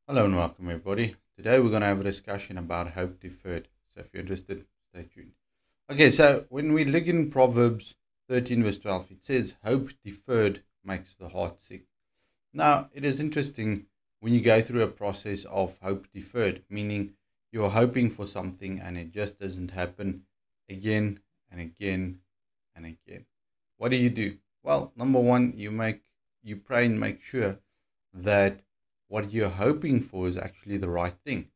Hello and welcome everybody. Today we're going to have a discussion about hope deferred. So if you're interested, stay tuned. Okay, so when we look in Proverbs 13 verse 12, it says hope deferred makes the heart sick. Now, it is interesting when you go through a process of hope deferred, meaning you're hoping for something and it just doesn't happen again and again and again. What do? Well, number one, you pray and make sure that what you're hoping for is actually the right thing.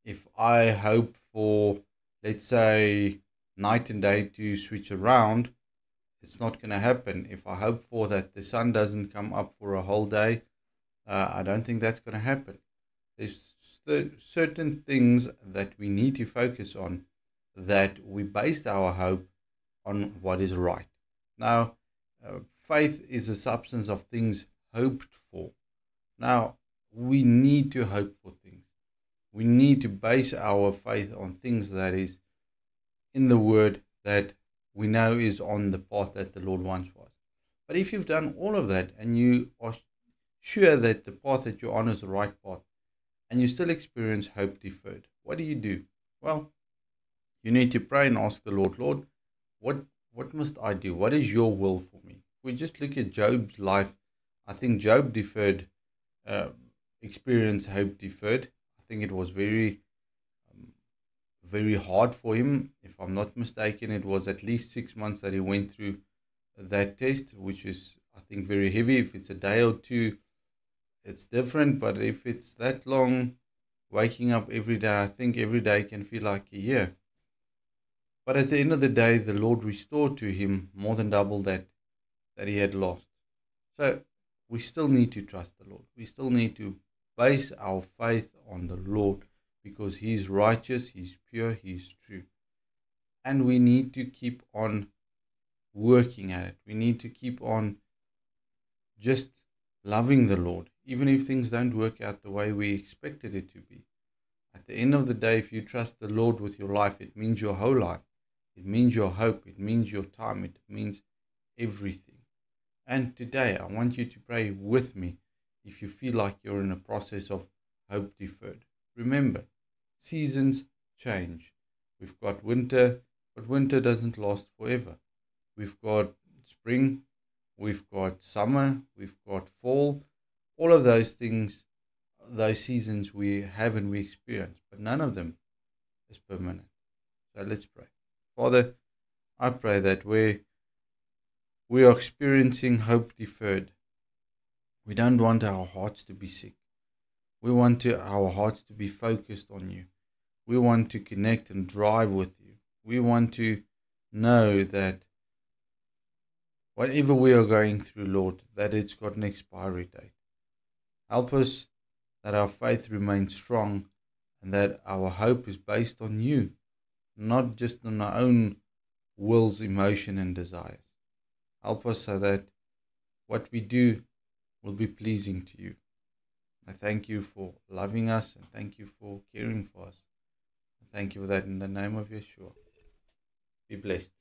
If I hope for, let's say, night and day to switch around, it's not going to happen. If I hope for that the sun doesn't come up for a whole day, I don't think that's going to happen. There's certain things that we need to focus on, that we based our hope on what is right. Now, faith is a substance of things hoped for. Now, we need to hope for things. We need to base our faith on things that is in the Word, that we know is on the path that the Lord once was. But if you've done all of that and you are sure that the path that you're on is the right path, and you still experience hope deferred, what do? Well, you need to pray and ask the Lord, Lord, what what must I do? What is your will for me? If we just look at Job's life, I think Job deferred, uh, experienced hope deferred. I think it was um, very hard for him. If I'm not mistaken, it was at least 6 months that he went through that test, which is, I think, very heavy. If it's a day or two, it's different. But if it's that long, waking up every day, I think every day can feel like a year. But at the end of the day, the Lord restored to him more than double that he had lost. So we still need to trust the Lord. We still need to base our faith on the Lord, because He's righteous, He's pure, He's true. And we need to keep on working at it. We need to keep on just loving the Lord, even if things don't work out the way we expected it to be. At the end of the day, if you trust the Lord with your life, it means your whole life. It means your hope. It means your time. It means everything. And today, I want you to pray with me if you feel like you're in a process of hope deferred. Remember, seasons change. We've got winter, but winter doesn't last forever. We've got spring, we've got summer, we've got fall. All of those things, those seasons we have and we experience, but none of them is permanent. So let's pray. Father, I pray that where we are experiencing hope deferred, we don't want our hearts to be sick. We want our hearts to be focused on you. We want to connect and drive with you. We want to know that whatever we are going through, Lord, that it's got an expiry date. Help us that our faith remains strong and that our hope is based on you, not just on our own wills, emotion, and desires. Help us so that what we do will be pleasing to you. I thank you for loving us and thank you for caring for us. I thank you for that in the name of Yeshua. Be blessed.